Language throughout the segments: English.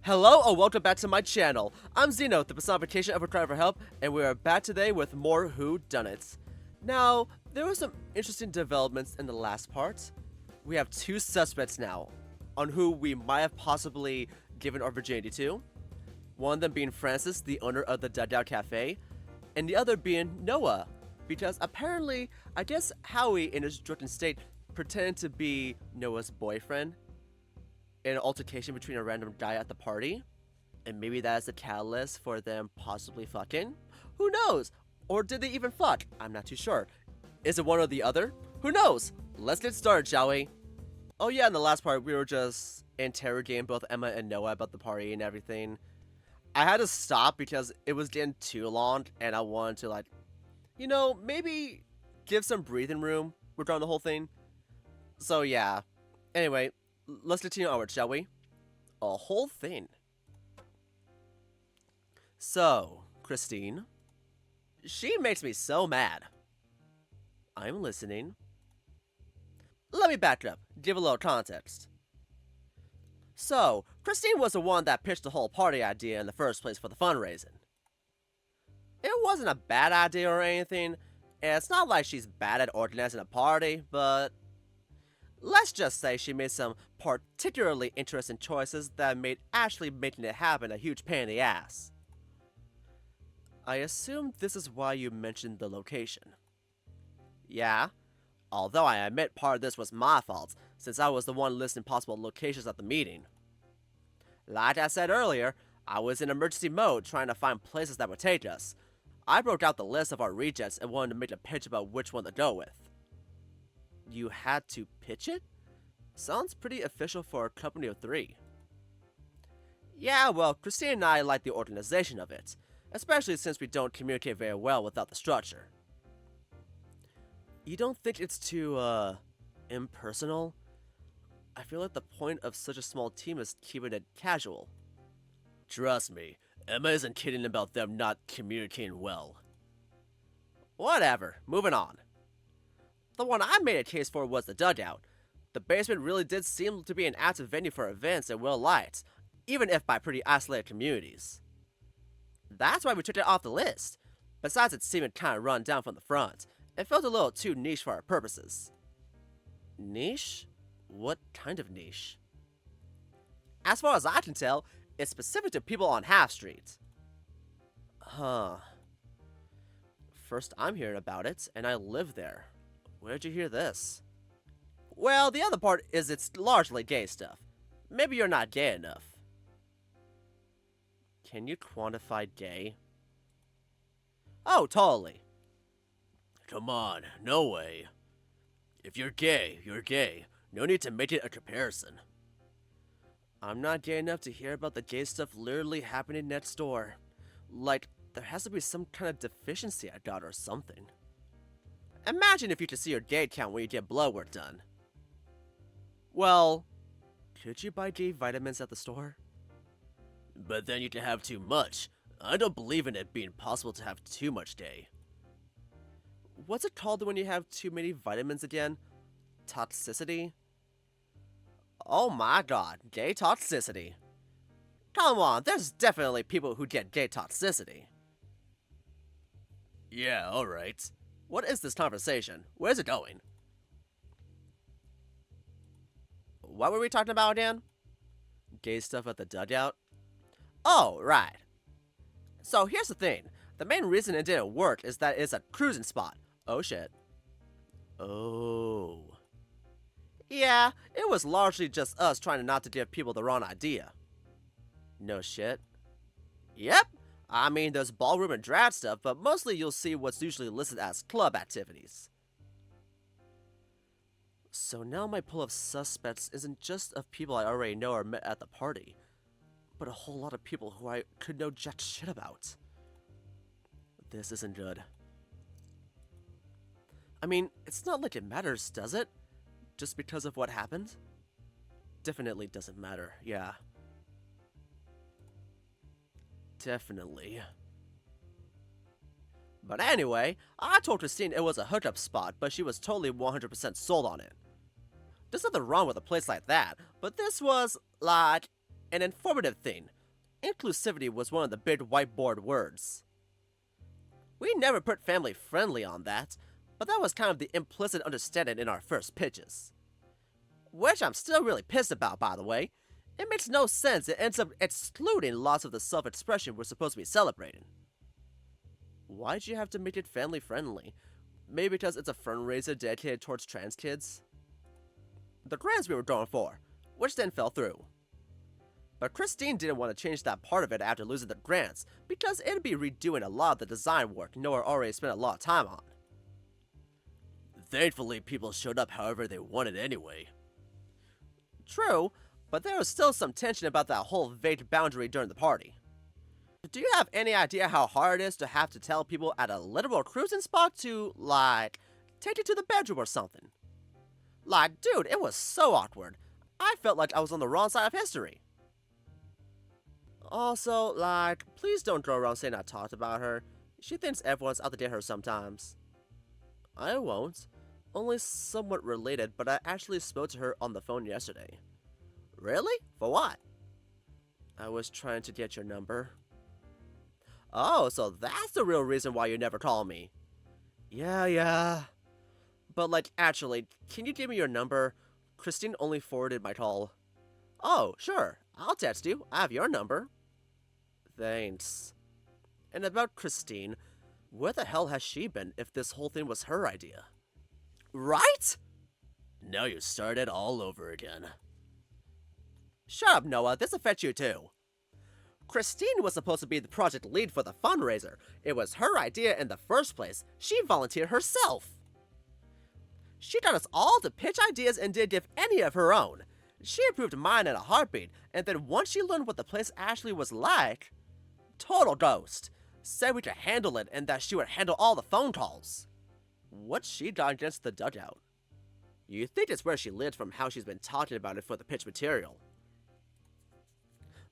Hello and welcome back to my channel. I'm Xeno, the personification of a cry for help, and we are back today with more WHODUNNIT. Now, there were some interesting developments in the last part. We have two suspects now, on who we might have possibly given our virginity to. One of them being Francis, the owner of the Dugout Cafe, and the other being Noah, because apparently, I guess Howie in his drunken state pretended to be Noah's boyfriend in an altercation between a random guy at the party, and maybe that is the catalyst for them possibly fucking? Who knows? Or did they even fuck? I'm not too sure. Is it one or the other? Who knows? Let's get started, shall we? Oh yeah, in the last part, we were just interrogating both Emma and Noah about the party and everything. I had to stop because it was getting too long, and I wanted to, maybe give some breathing room regarding the whole thing. So yeah. Anyway, let's continue onward, shall we? A whole thing. So, Christine. She makes me so mad. I'm listening. Let me back up, give a little context. So, Christine was the one that pitched the whole party idea in the first place for the fundraising. It wasn't a bad idea or anything, and it's not like she's bad at organizing a party, but let's just say she made some particularly interesting choices that made actually making it happen a huge pain in the ass. I assume this is why you mentioned the location. Yeah, although I admit part of this was my fault, since I was the one listing possible locations at the meeting. Like I said earlier, I was in emergency mode trying to find places that would take us. I broke out the list of our rejects and wanted to make a pitch about which one to go with. You had to pitch it? Sounds pretty official for a company of 3. Yeah, well, Christine and I like the organization of it, especially since we don't communicate very well without the structure. You don't think it's too, impersonal? I feel like the point of such a small team is keeping it casual. Trust me, Emma isn't kidding about them not communicating well. Whatever, moving on. The one I made a case for was the Dugout. The basement really did seem to be an active venue for events and well lights, even if by pretty isolated communities. That's why we took it off the list. Besides it seeming kinda run down from the front, it felt a little too niche for our purposes. Niche? What kind of niche? As far as I can tell, it's specific to people on Half Street. Huh. First I'm hearing about it, and I live there. Where'd you hear this? Well, the other part is it's largely gay stuff. Maybe you're not gay enough. Can you quantify gay? Oh, totally. Come on, no way. If you're gay, you're gay. No need to make it a comparison. I'm not gay enough to hear about the gay stuff literally happening next door. Like, there has to be some kind of deficiency I got or something. Imagine if you could see your gay count when you get blood work done. Well, could you buy gay vitamins at the store? But then you can have too much. I don't believe in it being possible to have too much gay. What's it called when you have too many vitamins again? Toxicity? Oh my god, gay toxicity. Come on, there's definitely people who get gay toxicity. Yeah, alright. What is this conversation? Where's it going? What were we talking about again? Gay stuff at the Dugout? Oh, right. So here's the thing. The main reason it didn't work is that it's a cruising spot. Oh shit. Oh. Yeah, it was largely just us trying not to give people the wrong idea. No shit. Yep. I mean, there's ballroom and drag stuff, but mostly you'll see what's usually listed as club activities. So now my pool of suspects isn't just of people I already know or met at the party, but a whole lot of people who I could know jack shit about. This isn't good. I mean, it's not like it matters, does it? Just because of what happened? Definitely doesn't matter, yeah. Definitely. But anyway, I told Christine it was a hookup spot, but she was totally 100% sold on it. There's nothing wrong with a place like that, but this was, like, an informative thing. Inclusivity was one of the big whiteboard words. We never put family friendly on that, but that was kind of the implicit understanding in our first pitches. Which I'm still really pissed about, by the way. It makes no sense. It ends up excluding lots of the self-expression we're supposed to be celebrating. Why'd you have to make it family friendly? Maybe because it's a fundraiser dedicated towards trans kids? The grants we were going for, which then fell through. But Christine didn't want to change that part of it after losing the grants, because it'd be redoing a lot of the design work Noah already spent a lot of time on. Thankfully, people showed up however they wanted anyway. True, but there was still some tension about that whole vague boundary during the party. Do you have any idea how hard it is to have to tell people at a literal cruising spot to, like, take you to the bedroom or something? Like, dude, it was so awkward. I felt like I was on the wrong side of history. Also, like, please don't go around saying I talked about her. She thinks everyone's out to get her sometimes. I won't. Only somewhat related, but I actually spoke to her on the phone yesterday. Really? For what? I was trying to get your number. Oh, so that's the real reason why you never call me. Yeah. But like, actually, can you give me your number? Christine only forwarded my call. Oh, sure. I'll text you. I have your number. Thanks. And about Christine, where the hell has she been if this whole thing was her idea? Right? Now you started all over again. Shut up, Noah. This affects you too. Christine was supposed to be the project lead for the fundraiser. It was her idea in the first place. She volunteered herself. She got us all to pitch ideas and didn't give any of her own. She approved mine in a heartbeat, and then once she learned what the place actually was like, total ghost. Said we could handle it and that she would handle all the phone calls. What's she done against the dugout? You think it's where she lived from how she's been talking about it for the pitch material.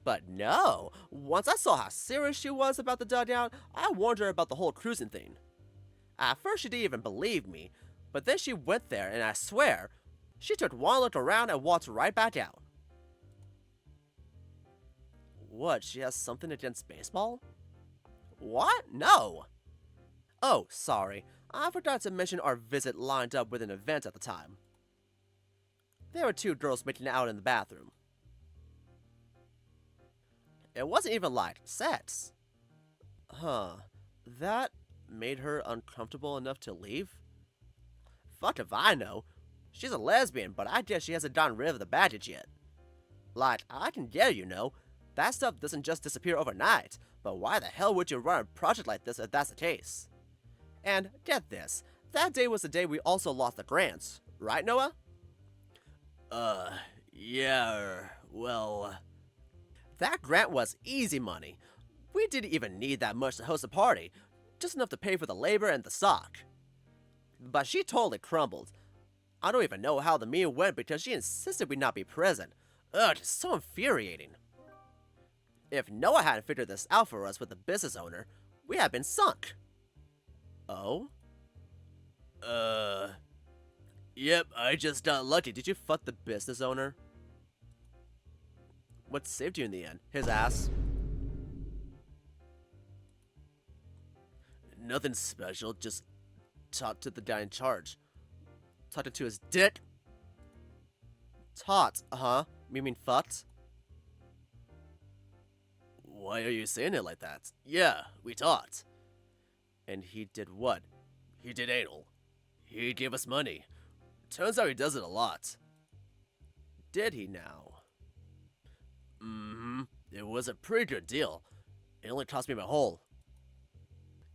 But no, once I saw how serious she was about the dugout, I warned her about the whole cruising thing. At first she didn't even believe me, but then she went there and I swear, she took one look around and walked right back out. What, she has something against baseball? What? No! Oh, sorry, I forgot to mention our visit lined up with an event at the time. There were two girls making out in the bathroom. It wasn't even like sex. Huh, that made her uncomfortable enough to leave? Fuck if I know. She's a lesbian, but I guess she hasn't gotten rid of the baggage yet. Like, I can get it, you know. That stuff doesn't just disappear overnight, but why the hell would you run a project like this if that's the case? And get this, that day was the day we also lost the grants, right, Noah? Yeah, well... That grant was easy money. We didn't even need that much to host a party, just enough to pay for the labor and the stock. But she totally crumbled. I don't even know how the meeting went because she insisted we not be present. Ugh, it's so infuriating. If Noah hadn't figured this out for us with the business owner, we had been sunk. Oh? Yep, I just got lucky. Did you fuck the business owner? What saved you in the end? His ass? Nothing special, just talked to the guy in charge. Talked to his dick? Taught, huh? You mean fucked? Why are you saying it like that? Yeah, we talked. And he did what? He did anal. He gave us money. Turns out he does it a lot. Did he now? It was a pretty good deal. It only cost me my hole.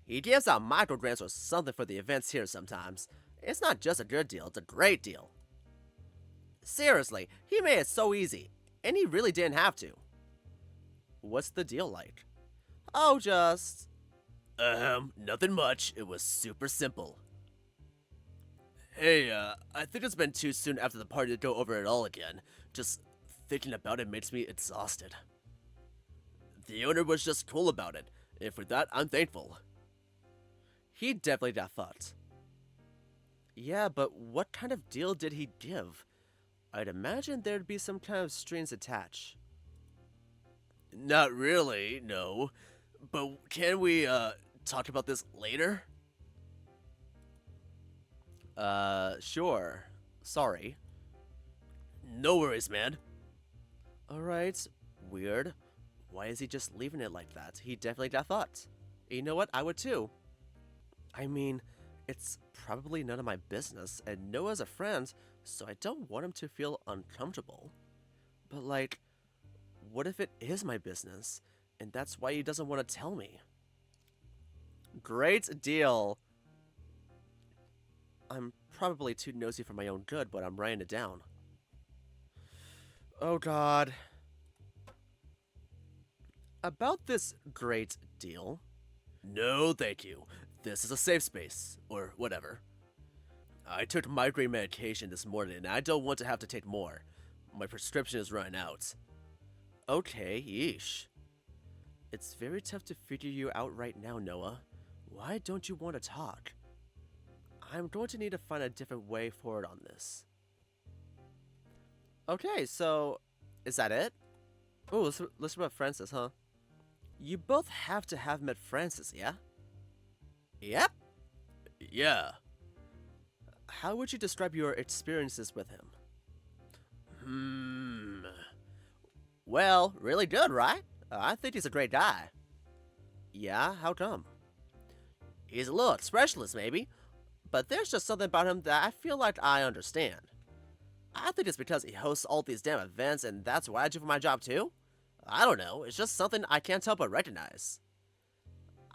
He gives out micro grants or something for the events here sometimes. It's not just a good deal, it's a great deal. Seriously, he made it so easy, and he really didn't have to. What's the deal like? Oh, just... nothing much. It was super simple. Hey, I think it's been too soon after the party to go over it all again. Just thinking about it makes me exhausted. The owner was just cool about it, and for that, I'm thankful. He definitely got fucked. Yeah, but what kind of deal did he give? I'd imagine there'd be some kind of strings attached. Not really, no. But can we, talk about this later? Sure. Sorry. No worries, man. Alright. Weird. Why is he just leaving it like that? He definitely got thoughts. You know what? I would too. I mean, it's probably none of my business, and Noah's a friend, so I don't want him to feel uncomfortable. But like, what if it is my business, and that's why he doesn't want to tell me? Great deal. I'm probably too nosy for my own good, but I'm writing it down. Oh god. About this great deal. No, thank you. This is a safe space, or whatever. I took migraine medication this morning, and I don't want to have to take more. My prescription is running out. Okay, yeesh. It's very tough to figure you out right now, Noah. Why don't you want to talk? I'm going to need to find a different way forward on this. Okay, so is that it? Oh, let's listen about Francis, huh? You both have to have met Francis, yeah? Yep. Yeah. How would you describe your experiences with him? Well, really good, right? I think he's a great guy. Yeah, how come? He's a little expressionless, maybe, but there's just something about him that I feel like I understand. I think it's because he hosts all these damn events, and that's what I do for my job too. I don't know, it's just something I can't help but recognize.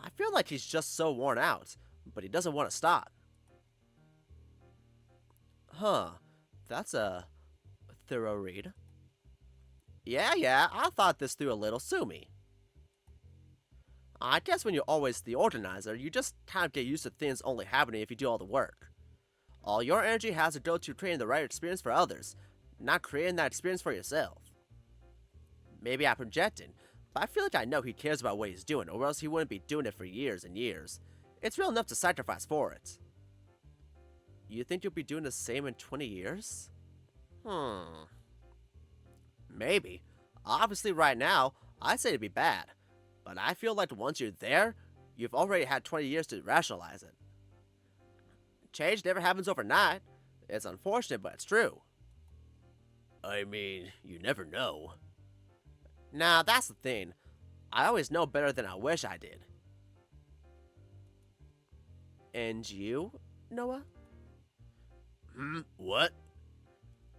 I feel like he's just so worn out, but he doesn't want to stop. Huh, that's a thorough read. Yeah, I thought this through a little, sue me. I guess when you're always the organizer, you just kind of get used to things only happening if you do all the work. All your energy has to go to creating the right experience for others, not creating that experience for yourself. Maybe I'm projecting, but I feel like I know he cares about what he's doing, or else he wouldn't be doing it for years and years. It's real enough to sacrifice for it. You think you'll be doing the same in 20 years? Maybe. Obviously right now, I'd say it'd be bad. But I feel like once you're there, you've already had 20 years to rationalize it. Change never happens overnight. It's unfortunate, but it's true. I mean, you never know. Nah, that's the thing. I always know better than I wish I did. And you, Noah? What?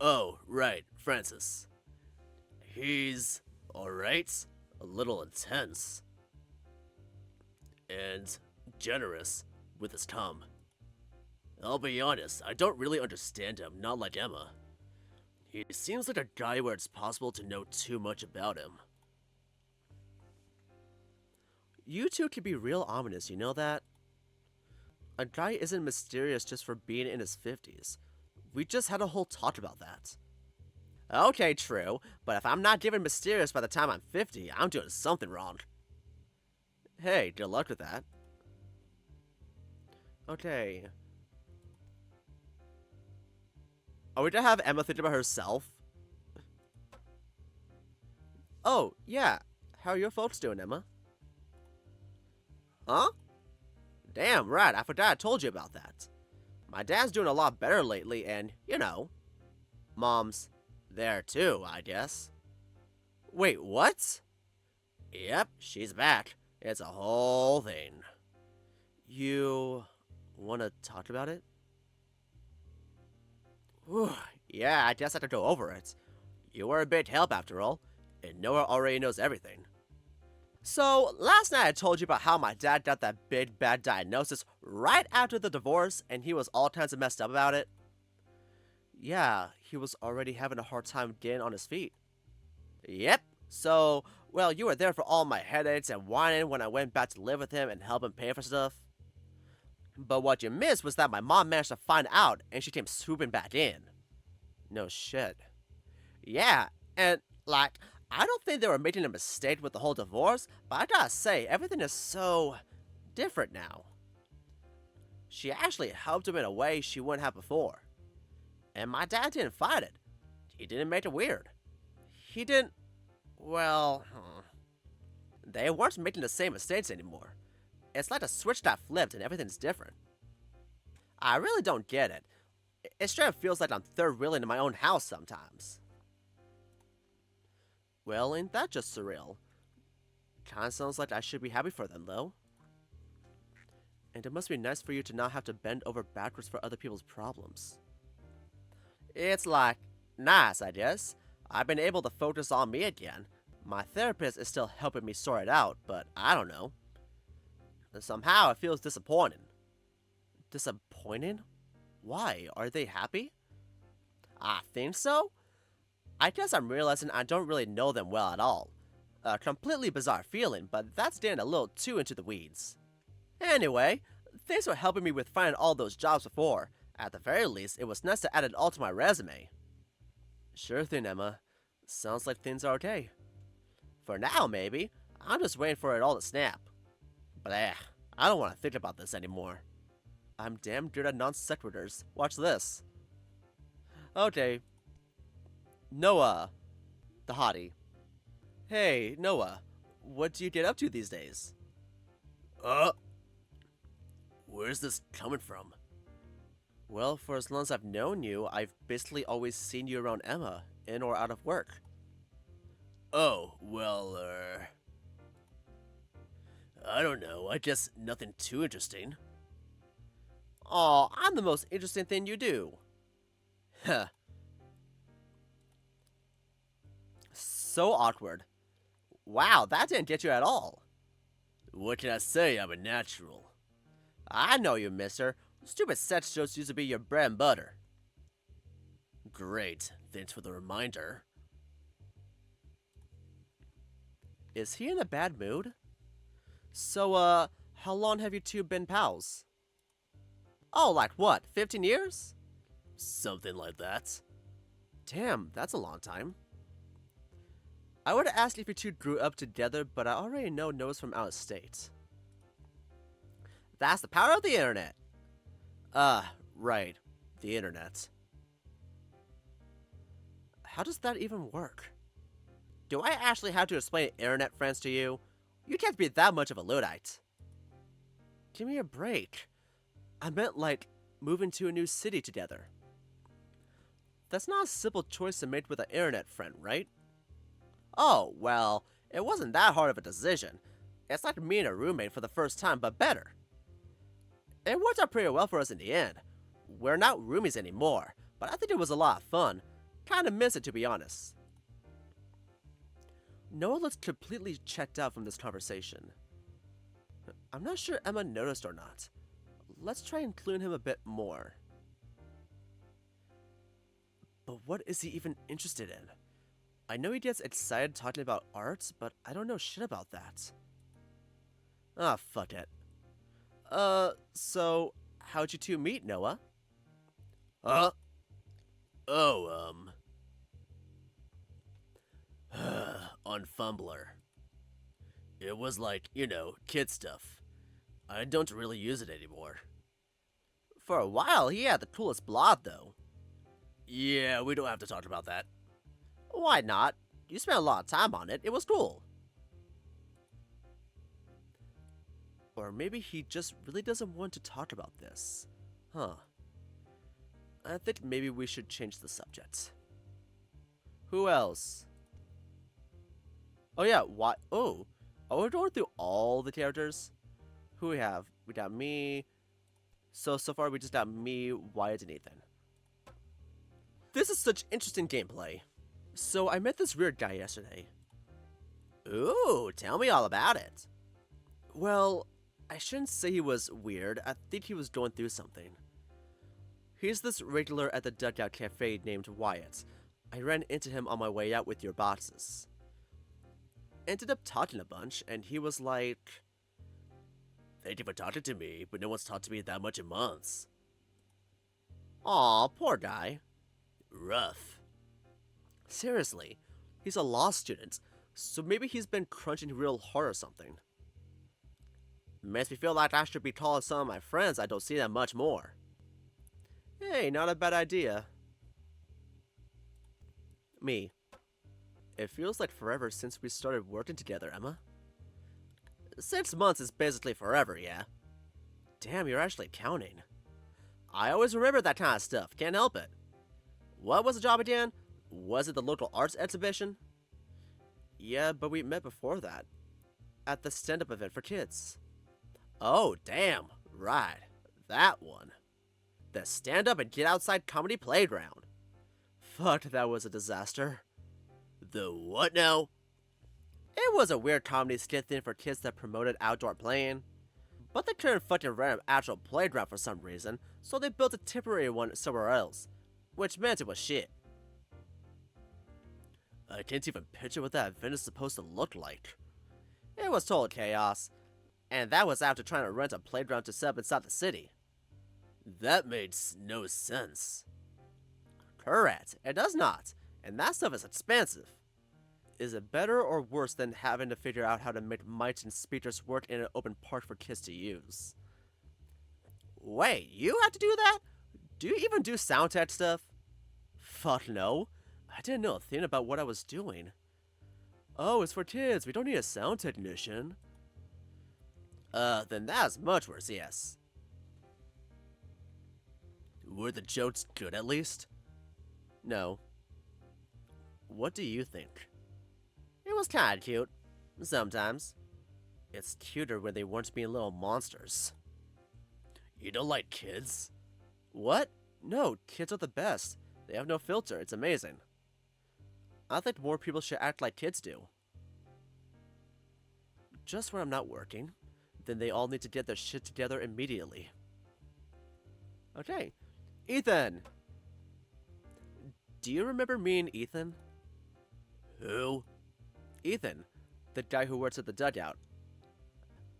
Oh, right, Francis. He's alright, a little intense, and generous with his tongue. I'll be honest, I don't really understand him, not like Emma. He seems like a guy where it's possible to know too much about him. You two can be real ominous, you know that? A guy isn't mysterious just for being in his 50s. We just had a whole talk about that. Okay, true, but if I'm not given mysterious by the time I'm 50, I'm doing something wrong. Hey, good luck with that. Okay. Are we gonna have Emma think about herself? Oh, yeah. How are your folks doing, Emma? Huh? Damn right, I forgot I told you about that. My dad's doing a lot better lately, and, you know, Mom's there too, I guess. Wait, what? Yep, she's back. It's a whole thing. You wanna talk about it? Whew, yeah, I guess I could go over it. You were a big help after all, and Noah already knows everything. So, last night I told you about how my dad got that big bad diagnosis right after the divorce, and he was all kinds of messed up about it. Yeah, he was already having a hard time getting on his feet. Yep, so, well, you were there for all my headaches and whining when I went back to live with him and help him pay for stuff. But what you missed was that my mom managed to find out, and she came swooping back in. No shit. Yeah, and, like, I don't think they were making a mistake with the whole divorce, but I gotta say, everything is so different now. She actually helped him in a way she wouldn't have before. And my dad didn't fight it. He didn't make it weird. He didn't, well, They weren't making the same mistakes anymore. It's like a switch got flipped and everything's different. I really don't get it. It straight up feels like I'm third wheeling in my own house sometimes. Well, ain't that just surreal? Kinda sounds like I should be happy for them, though. And it must be nice for you to not have to bend over backwards for other people's problems. It's like, nice, I guess. I've been able to focus on me again. My therapist is still helping me sort it out, but I don't know. And somehow it feels disappointing. Disappointing? Why? Are they happy? I think so. I guess I'm realizing I don't really know them well at all. A completely bizarre feeling, but that's getting a little too into the weeds. Anyway, thanks for helping me with finding all those jobs before. At the very least, it was nice to add it all to my resume. Sure thing, Emma. Sounds like things are okay. For now, maybe. I'm just waiting for it all to snap. Bleh, I don't want to think about this anymore. I'm damn good at non sequiturs. Watch this. Okay. Noah, the hottie. Hey, Noah, what do you get up to these days? Where's this coming from? Well, for as long as I've known you, I've basically always seen you around Emma, in or out of work. Oh, well, I don't know, I guess nothing too interesting. Aw, I'm the most interesting thing you do. Huh. So awkward. Wow, that didn't get you at all. What can I say? I'm a natural. I know you, mister. Stupid sex jokes used to be your bread and butter. Great. Thanks for the reminder. Is he in a bad mood? So, how long have you two been pals? Oh, like what, 15 years? Something like that. Damn, that's a long time. I would have asked if you two grew up together, but I already know Noah's from out of state. That's the power of the internet. Right. The internet. How does that even work? Do I actually have to explain internet friends to you? You can't be that much of a Luddite. Give me a break. I meant like moving to a new city together. That's not a simple choice to make with an internet friend, right? Oh, well, it wasn't that hard of a decision. It's like me and a roommate for the first time, but better. It worked out pretty well for us in the end. We're not roomies anymore, but I think it was a lot of fun. Kinda miss it, to be honest. Noah looks completely checked out from this conversation. I'm not sure Emma noticed or not. Let's try including him a bit more. But what is he even interested in? I know he gets excited talking about art, but I don't know shit about that. Ah, fuck it. So, how'd you two meet, Noah? On Fumbler. It was like, kid stuff. I don't really use it anymore. For a while, he had the coolest blog, though. Yeah, we don't have to talk about that. Why not? You spent a lot of time on it. It was cool. Or maybe he just really doesn't want to talk about this. Huh. I think maybe we should change the subject. Who else? Oh yeah, what? Oh, are we going through all the characters? Who we have? We got me. So far we just got me, Wyatt, and Ethan. This is such interesting gameplay. So I met this weird guy yesterday. Ooh, tell me all about it. Well, I shouldn't say he was weird. I think he was going through something. He's this regular at the Dugout Cafe named Wyatt. I ran into him on my way out with your boxes. Ended up talking a bunch, and he was like, "Thank you for talking to me, but no one's talked to me that much in months." Aw, poor guy. Rough. Seriously, he's a law student, so maybe he's been crunching real hard or something. Makes me feel like I should be calling some of my friends I don't see that much more. Hey, not a bad idea. Me. It feels like forever since we started working together, Emma. 6 months is basically forever, yeah. Damn, you're actually counting. I always remember that kind of stuff, can't help it. What was the job again? Was it the local arts exhibition? Yeah, but we met before that. At the stand-up event for kids. Oh, damn. Right. That one. The stand-up and get outside comedy playground. Fuck, that was a disaster. The what now? It was a weird comedy skit thing for kids that promoted outdoor playing. But they couldn't fucking rent an actual playground for some reason, so they built a temporary one somewhere else. Which meant it was shit. I can't even picture what that event is supposed to look like. It was total chaos. And that was after trying to rent a playground to set up inside the city. That made no sense. Correct, it does not. And that stuff is expensive. Is it better or worse than having to figure out how to make mics and speakers work in an open park for kids to use? Wait, you have to do that? Do you even do sound tech stuff? Fuck no. I didn't know a thing about what I was doing. Oh, it's for kids. We don't need a sound technician. Then that's much worse, yes. Were the jokes good at least? No. What do you think? It was kinda cute. Sometimes. It's cuter when they weren't being little monsters. You don't like kids? What? No, kids are the best. They have no filter. It's amazing. I think more people should act like kids do. Just when I'm not working, then they all need to get their shit together immediately. Okay. Ethan! Do you remember me and Ethan? Who? Ethan, the guy who works at the dugout.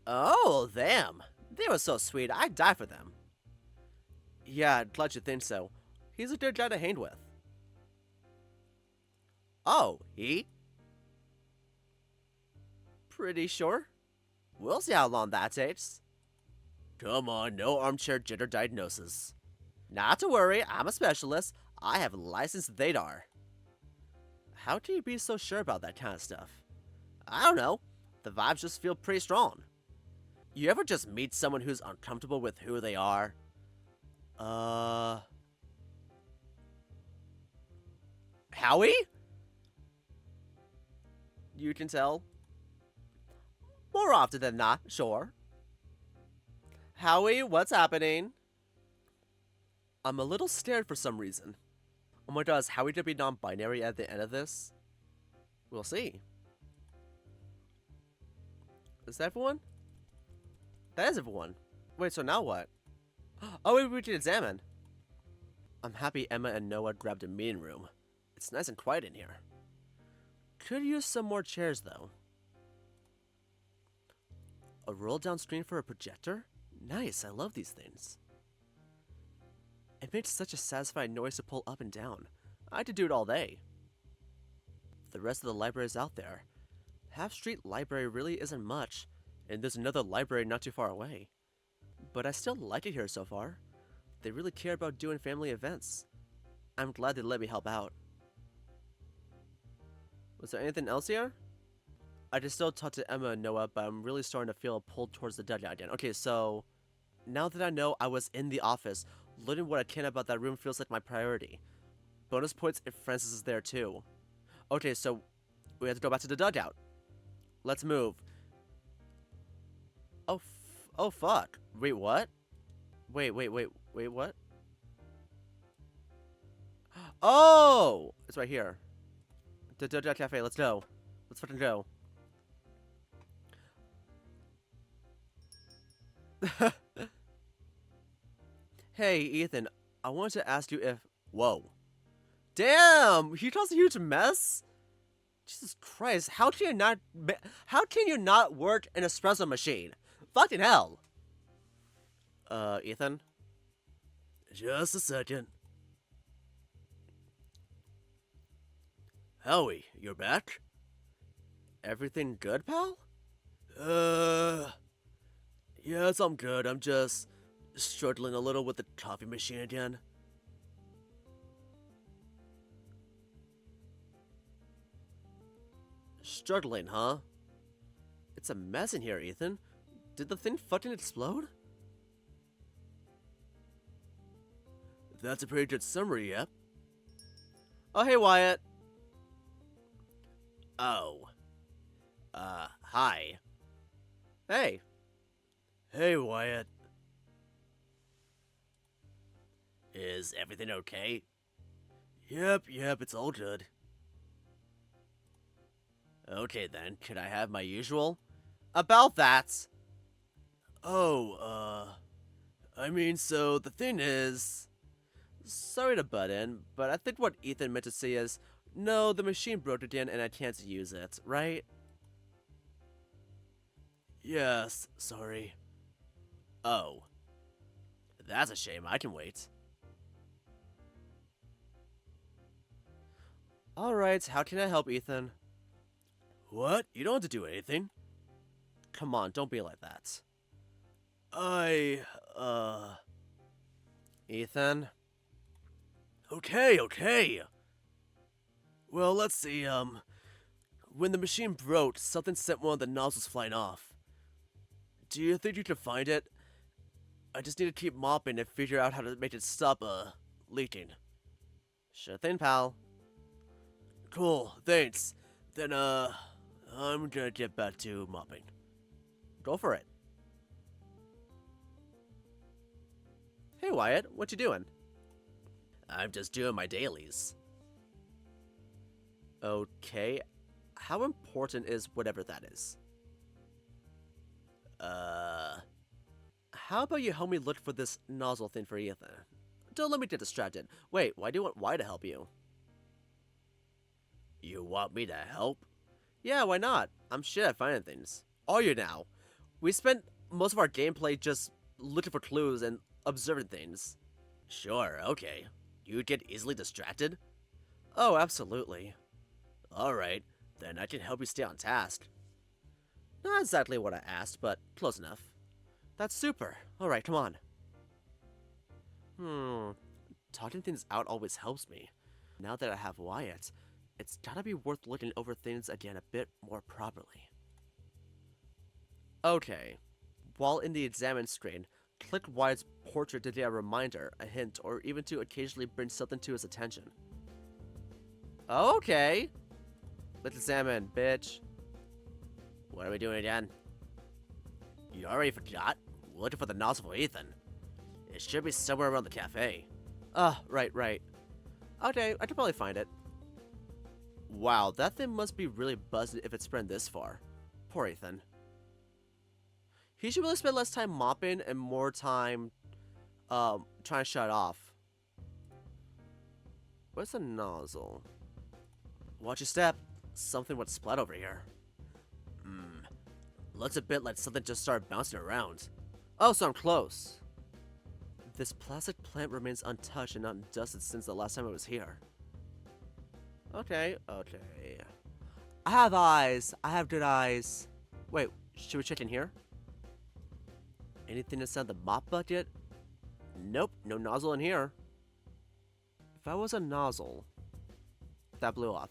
Oh, them. They were so sweet, I'd die for them. Yeah, glad you think so. He's a good guy to hang with. Oh, he? Pretty sure. We'll see how long that takes. Come on, no armchair jitter diagnosis. Not to worry, I'm a specialist. I have licensed Vadar. How can you be so sure about that kind of stuff? I don't know. The vibes just feel pretty strong. You ever just meet someone who's uncomfortable with who they are? Howie? You can tell. More often than not, sure. Howie, what's happening? I'm a little scared for some reason. Oh my god, is Howie gonna be non-binary at the end of this? We'll see. Is that everyone? That is everyone. Wait, so now what? Oh, wait, we can examine. I'm happy Emma and Noah grabbed a meeting room. It's nice and quiet in here. Could use some more chairs, though. A roll-down screen for a projector? Nice, I love these things. It makes such a satisfying noise to pull up and down. I could do it all day. The rest of the libraries out there. Half Street Library really isn't much, and there's another library not too far away. But I still like it here so far. They really care about doing family events. I'm glad they let me help out. Was there anything else here? I can still talk to Emma and Noah, but I'm really starting to feel a pull towards the dugout again. Okay, so now that I know I was in the office, learning what I can about that room feels like my priority. Bonus points if Francis is there too. Okay, so we have to go back to the dugout. Let's move. Oh fuck. Wait, what? Wait, what? Oh! It's right here. The Dugout Cafe, let's go. Let's fucking go. Hey, Ethan, I wanted to ask you if... Whoa. Damn! He caused a huge mess? Jesus Christ, how can you not work an espresso machine? Fucking hell. Ethan? Just a second. Howie, you're back? Everything good, pal? Yes, I'm good. I'm just struggling a little with the coffee machine again. Struggling, huh? It's a mess in here, Ethan. Did the thing fucking explode? That's a pretty good summary, yep. Oh, hey, Wyatt. Oh. Hi. Hey. Hey, Wyatt. Is everything okay? Yep, it's all good. Okay then, could I have my usual? About that! Oh, I mean, so the thing is... Sorry to butt in, but I think what Ethan meant to say is, no, the machine broke again and I can't use it, right? Yes, sorry. Oh. That's a shame, I can wait. Alright, how can I help, Ethan? What? You don't have to do anything. Come on, don't be like that. Ethan? Okay. Well, let's see, when the machine broke, something sent one of the nozzles flying off. Do you think you can find it? I just need to keep mopping and figure out how to make it stop, leaking. Sure thing, pal. Cool, thanks. Then, I'm gonna get back to mopping. Go for it. Hey, Wyatt, what you doing? I'm just doing my dailies. Okay. How important is whatever that is? How about you help me look for this nozzle thing for Ethan? Don't let me get distracted. Wait, why do you want Y to help you? You want me to help? Yeah, why not? I'm shit at finding things. Are you now? We spent most of our gameplay just looking for clues and observing things. Sure, okay. You'd get easily distracted? Oh, absolutely. Alright, then I can help you stay on task. Not exactly what I asked, but close enough. That's super. Alright, come on. Talking things out always helps me. Now that I have Wyatt, it's gotta be worth looking over things again a bit more properly. Okay. While in the examine screen, click Wyatt's portrait to get a reminder, a hint, or even to occasionally bring something to his attention. Okay. Let's examine, bitch. What are we doing again? You already forgot? We're looking for the nozzle for Ethan. It should be somewhere around the cafe. Right. Okay, I could probably find it. Wow, that thing must be really buzzed if it's spread this far. Poor Ethan. He should really spend less time mopping and more time, trying to shut it off. Where's the nozzle? Watch your step. Something would splat over here. Looks a bit like something just started bouncing around. Oh, so I'm close. This plastic plant remains untouched and not dusted since the last time it was here. Okay. I have eyes. I have good eyes. Wait, should we check in here? Anything inside the mop bucket? Nope, no nozzle in here. If I was a nozzle that blew off,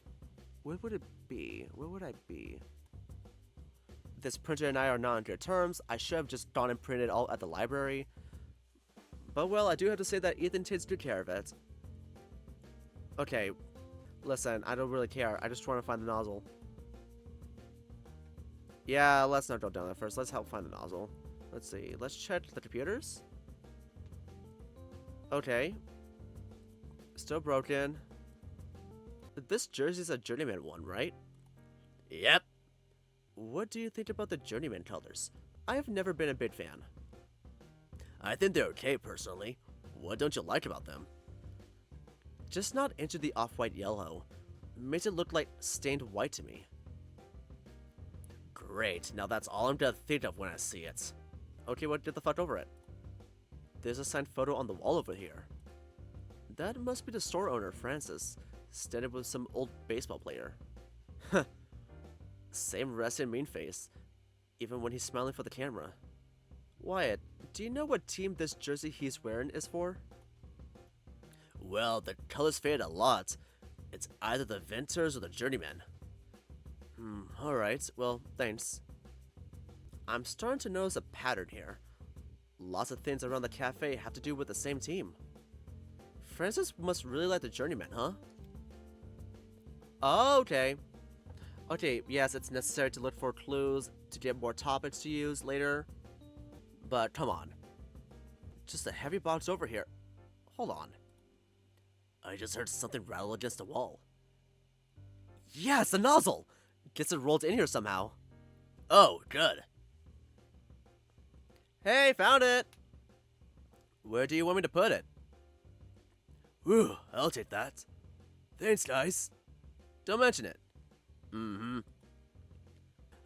where would it be? Where would I be? This printer and I are not on good terms. I should have just gone and printed it all at the library. But well, I do have to say that Ethan takes good care of it. Okay, listen, I don't really care. I just want to find the nozzle. Yeah, let's not go down there first. Let's help find the nozzle. Let's see. Let's check the computers. Okay. Still broken. This jersey's a journeyman one, right? Yep. What do you think about the journeyman colors? I have never been a big fan. I think they're okay, personally. What don't you like about them? Just not into the off-white yellow. Makes it look like stained white to me. Great, now that's all I'm gonna think of when I see it. Okay, what did the fuck over it? There's a signed photo on the wall over here. That must be the store owner, Francis, standing with some old baseball player. Huh. Same rested mean face, even when he's smiling for the camera. Wyatt, do you know what team this jersey he's wearing is for? Well, the colors fade a lot. It's either the Venters or the Journeymen. Alright, well, thanks. I'm starting to notice a pattern here. Lots of things around the cafe have to do with the same team. Francis must really like the journeyman, huh? Oh, okay. Okay, yes, it's necessary to look for clues to get more topics to use later. But come on. Just a heavy box over here. Hold on. I just heard something rattle against the wall. Yes, a nozzle! Gets it rolled in here somehow. Oh, good. Hey, found it! Where do you want me to put it? Whew, I'll take that. Thanks, guys. Don't mention it. Mm-hmm.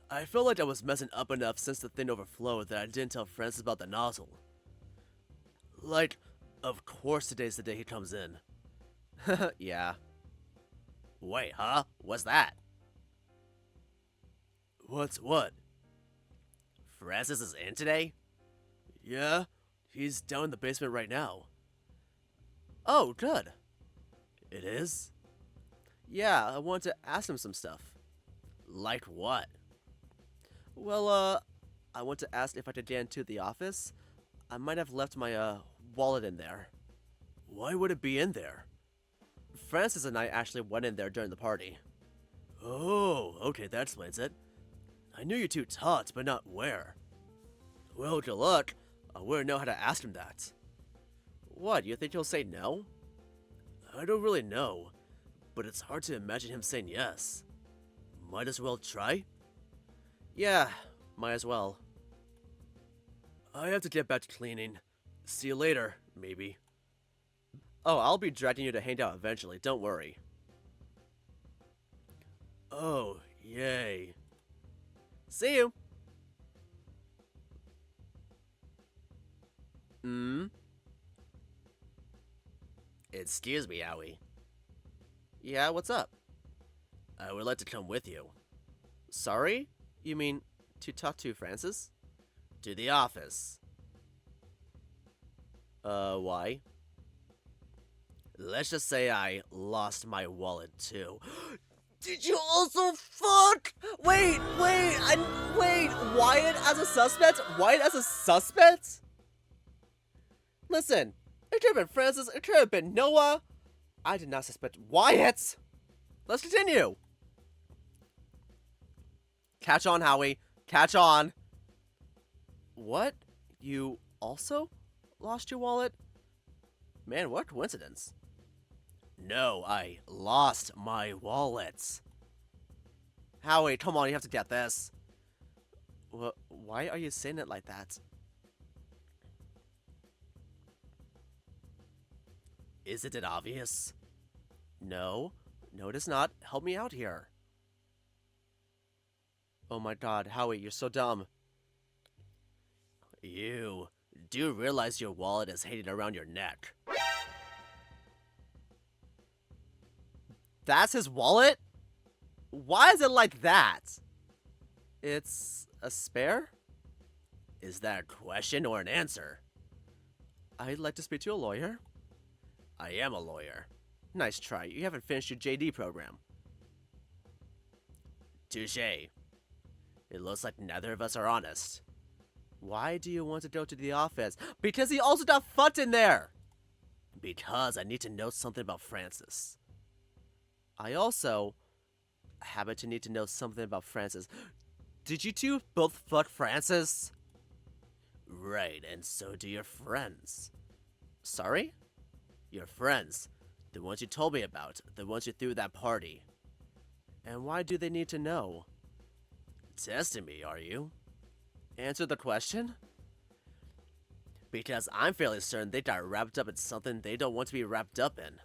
I feel like I was messing up enough since the thing overflowed that I didn't tell Francis about the nozzle. Like, of course today's the day he comes in. Yeah. Wait, huh? What's that? What's what? Francis is in today? Yeah, he's down in the basement right now. Oh, good. It is? Yeah, I want to ask him some stuff. Like what? Well, I want to ask if I could get into the office. I might have left my, wallet in there. Why would it be in there? Francis and I actually went in there during the party. Oh, okay, that explains it. I knew you two talked, but not where. Well, good luck. I wouldn't know how to ask him that. What, you think he'll say no? I don't really know, but it's hard to imagine him saying yes. Might as well try? Yeah, might as well. I have to get back to cleaning. See you later, maybe. Oh, I'll be dragging you to hang out eventually, don't worry. Oh, yay. See you! Excuse me, Howie. Yeah, what's up? I would like to come with you. Sorry? You mean to talk to Francis? To the office. Why? Let's just say I lost my wallet too. Did you also fuck? Wait, Wyatt as a suspect? Wyatt as a suspect? Listen, it could have been Francis, it could have been Noah. I did not suspect Wyatt. Let's continue. Catch on, Howie. Catch on. What? You also lost your wallet? Man, what a coincidence. No, I lost my wallet. Howie, come on, you have to get this. Why are you saying it like that? Isn't it obvious? No, it is not. Help me out here. Oh my god, Howie, you're so dumb. You do realize your wallet is hanging around your neck. That's his wallet? Why is it like that? It's a spare? Is that a question or an answer? I'd like to speak to a lawyer. I am a lawyer. Nice try. You haven't finished your JD program. Touché. It looks like neither of us are honest. Why do you want to go to the office? Because he also got fucked in there! Because I need to know something about Francis. I also happen to need to know something about Francis. Did you two both fuck Francis? Right, and so do your friends. Sorry? Your friends. The ones you told me about. The ones you threw at that party. And why do they need to know? Testing me, are you? Answer the question? Because I'm fairly certain they got wrapped up in something they don't want to be wrapped up in.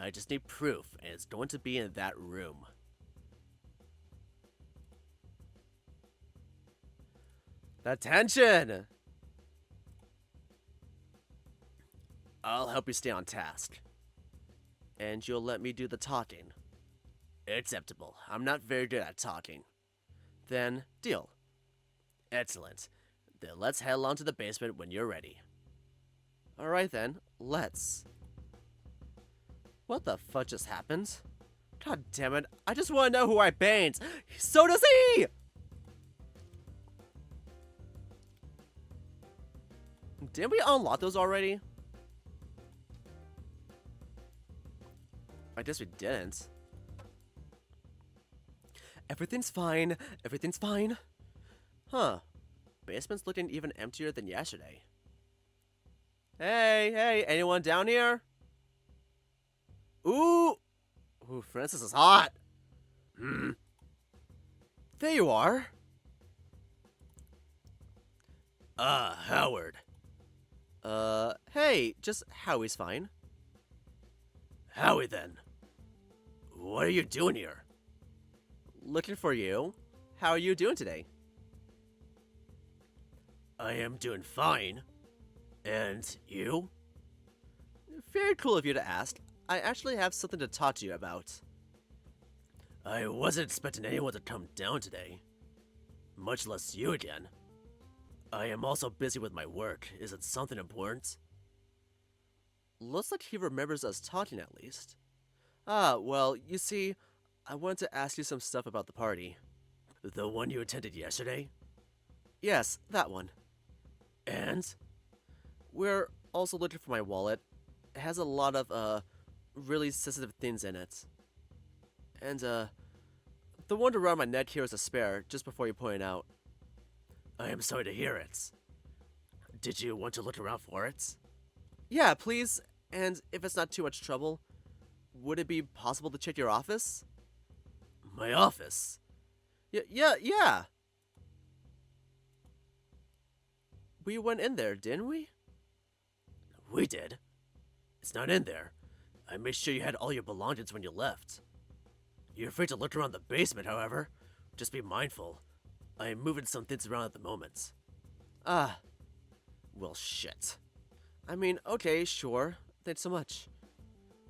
I just need proof, and it's going to be in that room. Attention! I'll help you stay on task. And you'll let me do the talking. Acceptable. I'm not very good at talking. Then, deal. Excellent. Then let's head along to the basement when you're ready. Alright then, let's. What the fuck just happened? God damn it. I just want to know who I banged. So does he! Didn't we unlock those already? I guess we didn't. Everything's fine. Everything's fine. Huh. Basement's looking even emptier than yesterday. Hey, anyone down here? Ooh! Ooh, Francis is hot. There you are. Howard. Hey, just Howie's fine. Howie, then. What are you doing here? Looking for you. How are you doing today? I am doing fine. And you? Very cool of you to ask. I actually have something to talk to you about. I wasn't expecting anyone to come down today. Much less you again. I am also busy with my work. Is it something important? Looks like he remembers us talking at least. Well, you see, I wanted to ask you some stuff about the party. The one you attended yesterday? Yes, that one. And? We're also looking for my wallet. It has a lot of, really sensitive things in it. And, the one around my neck here is a spare, just before you point it out. I am sorry to hear it. Did you want to look around for it? Yeah, please. And if it's not too much trouble, would it be possible to check your office? My office? Yeah. We went in there, didn't we? We did. It's not in there. I made sure you had all your belongings when you left. You're free to look around the basement, however. Just be mindful. I am moving some things around at the moment. Well, shit. I mean, okay, sure. Thanks so much.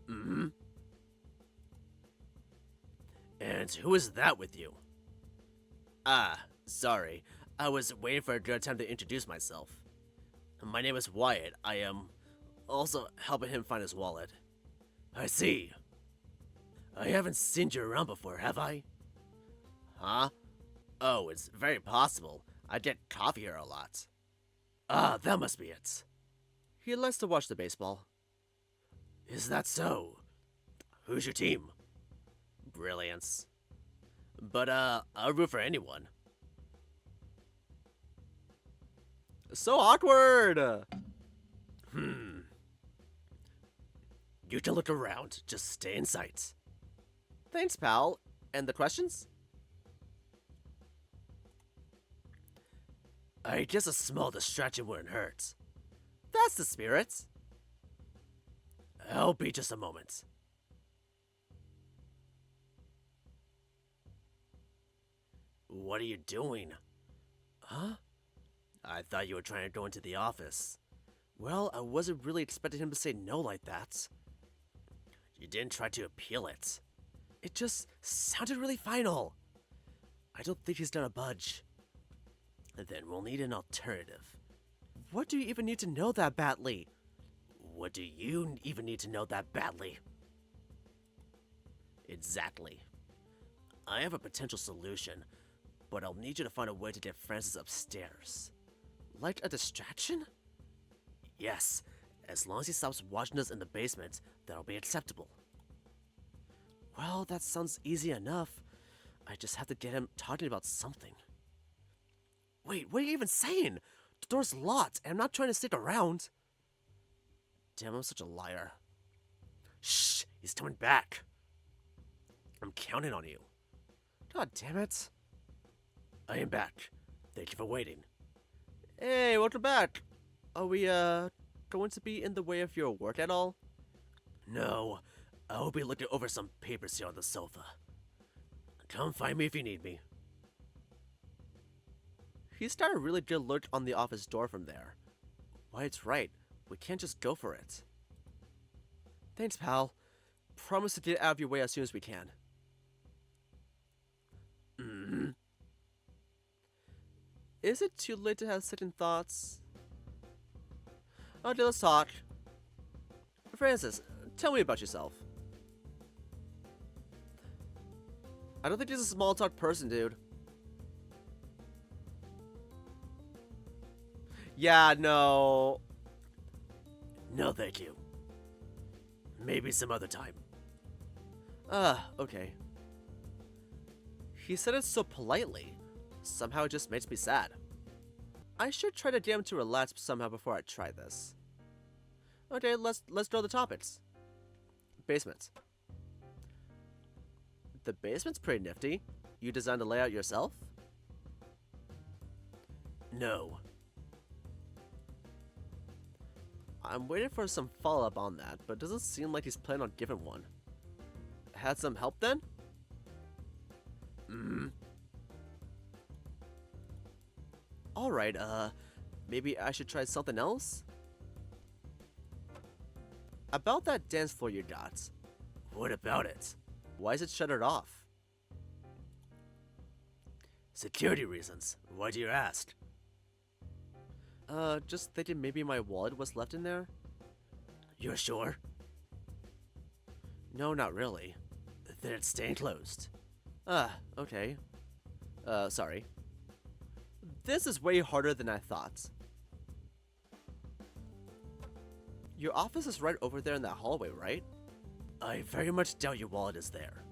And who is that with you? Sorry. I was waiting for a good time to introduce myself. My name is Wyatt. I am also helping him find his wallet. I see. I haven't seen you around before, have I? Huh? Oh, it's very possible. I get coffee here a lot. That must be it. He likes to watch the baseball. Is that so? Who's your team? Brilliance. But, I'll root for anyone. So awkward! You can look around. Just stay in sight. Thanks, pal. And the questions? I guess a small distraction wouldn't hurt. That's the spirit. I'll be just a moment. What are you doing? Huh? I thought you were trying to go into the office. Well, I wasn't really expecting him to say no like that. You didn't try to appeal it. It just sounded really final. I don't think he's gonna budge. Then we'll need an alternative. What do you even need to know that badly? What do you even need to know that badly? Exactly. I have a potential solution, but I'll need you to find a way to get Francis upstairs. Like a distraction? Yes, as long as he stops watching us in the basement, that'll be acceptable. Well, that sounds easy enough. I just have to get him talking about something. Wait, what are you even saying? The door's locked, and I'm not trying to stick around. Damn, I'm such a liar. Shh, he's coming back. I'm counting on you. God damn it. I am back. Thank you for waiting. Hey, welcome back. Are we, going to be in the way of your work at all? No, I will be looking over some papers here on the sofa. Come find me if you need me. He's got a really good look on the office door from there. Wyatt's right. We can't just go for it. Thanks, pal. Promise to get out of your way as soon as we can. Is it too late to have second thoughts? Okay, let's talk. Francis, tell me about yourself. I don't think he's a small talk person, dude. Yeah, no. No, thank you. Maybe some other time. Okay. He said it so politely. Somehow it just makes me sad. I should try to get him to relax somehow before I try this. Okay, let's draw the topics. Basement. The basement's pretty nifty. You designed the layout yourself? No. I'm waiting for some follow-up on that, but it doesn't seem like he's planning on giving one. Had some help then? Alright, maybe I should try something else? About that dance floor you got. What about it? Why is it shuttered off? Security reasons. Why do you ask? Just thinking maybe my wallet was left in there? You're sure? No, not really. Then it's staying closed. Okay. Sorry. This is way harder than I thought. Your office is right over there in that hallway, right? I very much doubt your wallet is there.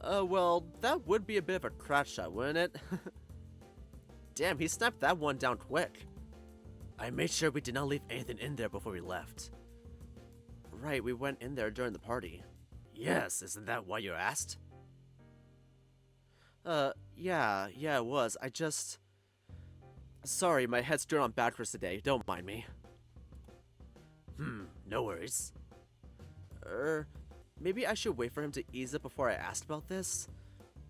Well, that would be a bit of a crash shot, wouldn't it? Damn, he snapped that one down quick. I made sure we did not leave anything in there before we left. Right, we went in there during the party. Yes, isn't that why you asked? Yeah, it was. I just... Sorry, my head's turned on backwards today. Don't mind me. No worries. Maybe I should wait for him to ease up before I asked about this?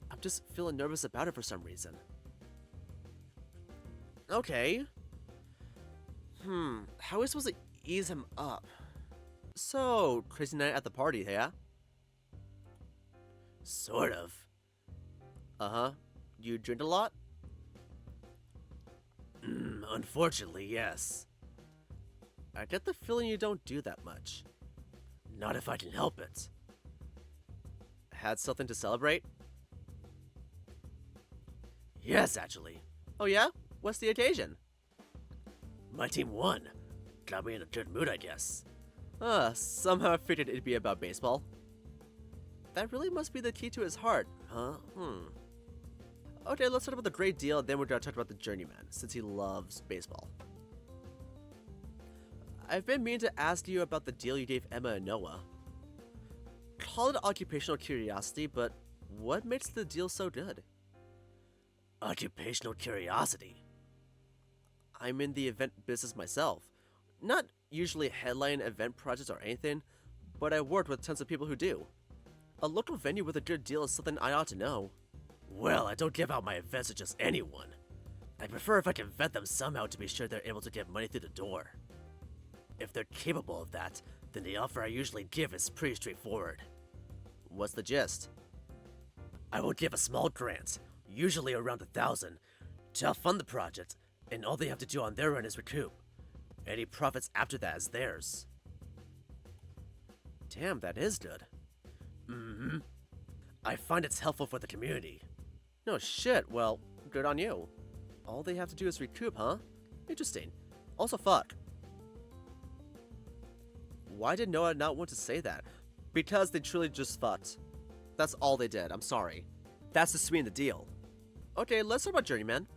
I'm just feeling nervous about it for some reason. Okay. How are we supposed to ease him up? So, crazy night at the party, yeah? Sort of. Uh-huh. You drink a lot? Unfortunately, yes. I get the feeling you don't do that much. Not if I can help it. Had something to celebrate? Yes, actually. Oh yeah? What's the occasion? My team won. Got me in a good mood, I guess. Somehow I figured it'd be about baseball. That really must be the key to his heart, huh? Okay, let's talk about the great deal, and then we're gonna talk about the journeyman, since he loves baseball. I've been meaning to ask you about the deal you gave Emma and Noah. Call it occupational curiosity, but what makes the deal so good? Occupational curiosity? I'm in the event business myself. Not usually headline event projects or anything, but I worked with tons of people who do. A local venue with a good deal is something I ought to know. Well, I don't give out my events to just anyone. I prefer if I can vet them somehow to be sure they're able to get money through the door. If they're capable of that, then the offer I usually give is pretty straightforward. What's the gist? I will give a small grant, usually around 1,000, to help fund the project, and all they have to do on their end is recoup. Any profits after that is theirs. Damn, that is good. I find it's helpful for the community. No shit, well, good on you. All they have to do is recoup, huh? Interesting. Also, fuck. Why did Noah not want to say that? Because they truly just fucked. That's all they did, I'm sorry. That's the sweeten the deal. Okay, let's talk about Journeyman.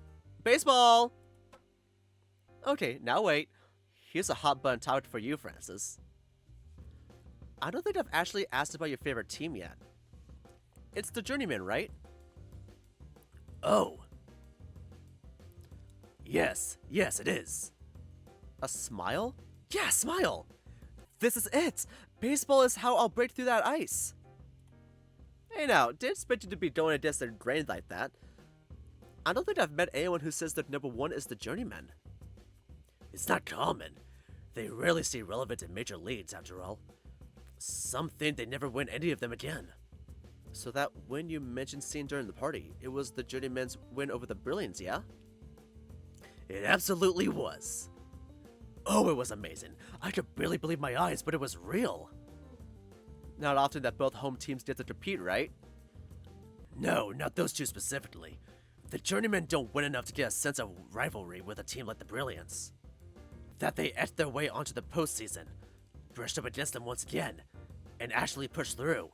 Baseball! Okay, now wait. Here's a hot button topic for you, Francis. I don't think I've actually asked about your favorite team yet. It's the Journeyman, right? Oh. Yes, it is. A smile? Yeah, smile! This is it! Baseball is how I'll break through that ice. Hey now, didn't expect you to be going against their grain like that. I don't think I've met anyone who says that number one is the Journeyman. It's not common. They rarely stay relevant in major leagues, after all. Some think they never win any of them again. So that win you mentioned seeing during the party, it was the Journeyman's win over the Brilliants, yeah? It absolutely was. Oh, it was amazing. I could barely believe my eyes, but it was real. Not often that both home teams get to compete, right? No, not those two specifically. The Journeymen don't win enough to get a sense of rivalry with a team like the Brilliants. That they etched their way onto the postseason, brushed up against them once again, and actually pushed through.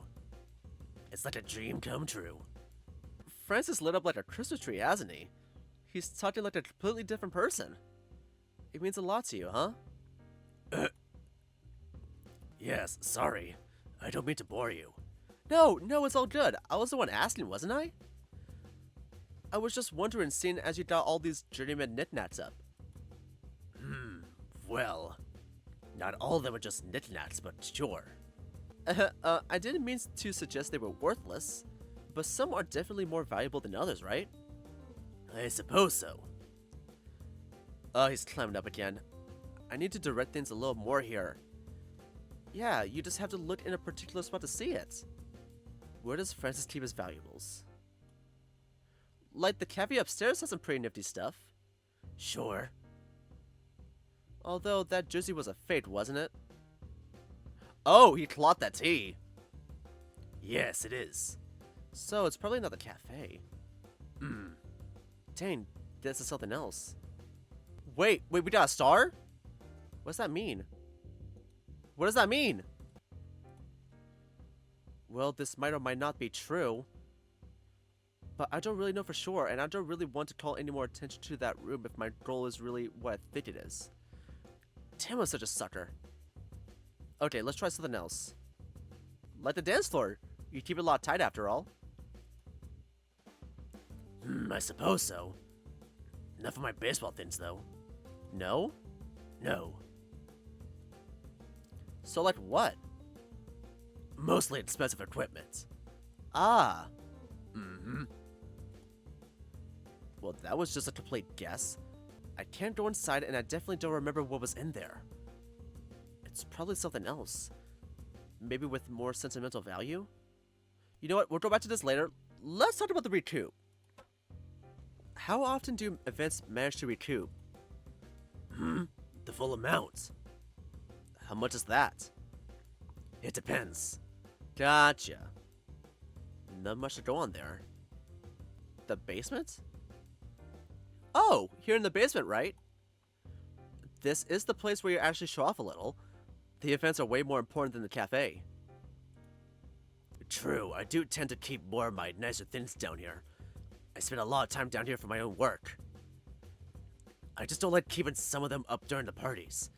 It's like a dream come true. Francis lit up like a Christmas tree, hasn't he? He's talking like a completely different person. It means a lot to you, huh? Yes, sorry. I don't mean to bore you. No, it's all good. I was the one asking, wasn't I? I was just wondering, seeing as you got all these journeyman knickknacks up. Well, not all of them are just knickknacks, but sure. I didn't mean to suggest they were worthless, but some are definitely more valuable than others, right? I suppose so. Oh, he's climbing up again. I need to direct things a little more here. Yeah, you just have to look in a particular spot to see it. Where does Francis keep his valuables? Like, the cafe upstairs has some pretty nifty stuff. Sure. Although, that jersey was a fake, wasn't it? Oh, he clocked that tea. Yes, it is. So, it's probably not the cafe. Dang, this is something else. Wait, we got a star? What does that mean? What does that mean? Well, this might or might not be true. But I don't really know for sure, and I don't really want to call any more attention to that room if my goal is really what I think it is. Tim was such a sucker. Okay, let's try something else. Like the dance floor. You keep it a lot tight after all. I suppose so. Enough of my baseball things, though. No? No. So like what? Mostly expensive equipment. Ah. Well, that was just a complete guess. I can't go inside, and I definitely don't remember what was in there. It's probably something else. Maybe with more sentimental value? You know what? We'll go back to this later. Let's talk about the recoup. How often do events manage to recoup? The full amount. How much is that? It depends. Gotcha. Not much to go on there. The basement? Oh, here in the basement, right? This is the place where you actually show off a little. The events are way more important than the cafe. True, I do tend to keep more of my nicer things down here. I spend a lot of time down here for my own work. I just don't like keeping some of them up during the parties.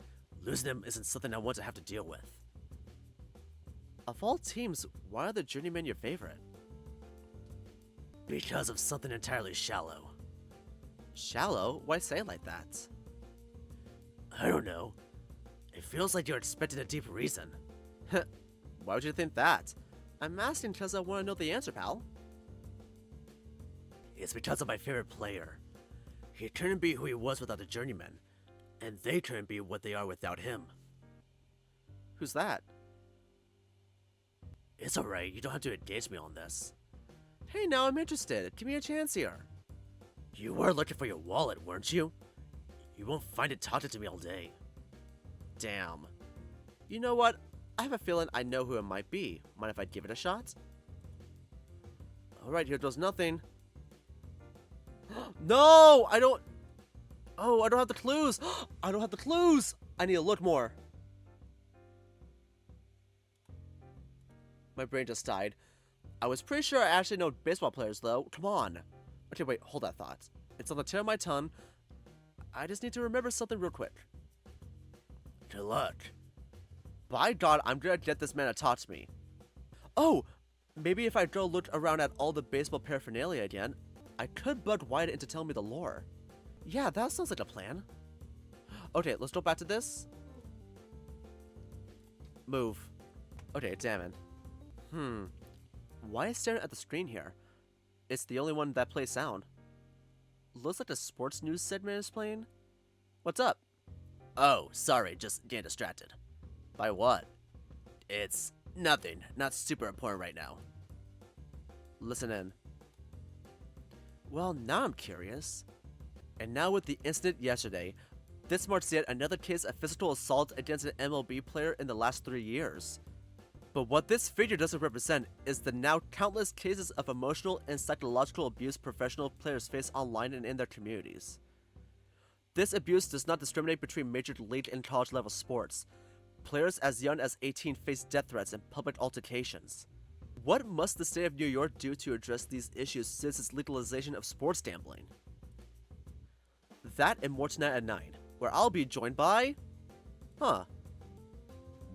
Losing them isn't something I want to have to deal with. Of all teams, why are the Journeymen your favorite? Because of something entirely shallow. Shallow? Why say it like that? I don't know. It feels like you're expecting a deep reason. Why would you think that? I'm asking because I want to know the answer, pal. It's because of my favorite player. He couldn't be who he was without the Journeymen, and they couldn't be what they are without him. Who's that? It's alright, you don't have to engage me on this. Hey, now I'm interested. Give me a chance here. You were looking for your wallet, weren't you? You won't find it talking to me all day. Damn. You know what? I have a feeling I know who it might be. Mind if I give it a shot? Alright, here goes nothing. No! I don't... Oh, I don't have the clues! I don't have the clues! I need to look more. My brain just died. I was pretty sure I actually know baseball players, though. Come on. Okay, wait, hold that thought. It's on the tip of my tongue. I just need to remember something real quick. Good luck. By God, I'm gonna get this man to talk to me. Oh! Maybe if I go look around at all the baseball paraphernalia again, I could bug Wyatt into telling me the lore. Yeah, that sounds like a plan. Okay, let's go back to this. Move. Okay, damn it. Why is staring at the screen here? It's the only one that plays sound. Looks like a sports news segment is playing. What's up? Oh, sorry, just getting distracted. By what? It's nothing. Not super important right now. Listen in. Well, now I'm curious. And now with the incident yesterday, this marks yet another case of physical assault against an MLB player in the last 3 years. But what this figure doesn't represent is the now countless cases of emotional and psychological abuse professional players face online and in their communities. This abuse does not discriminate between major league and college level sports. Players as young as 18 face death threats and public altercations. What must the state of New York do to address these issues since its legalization of sports gambling? That and more tonight at 9, where I'll be joined by...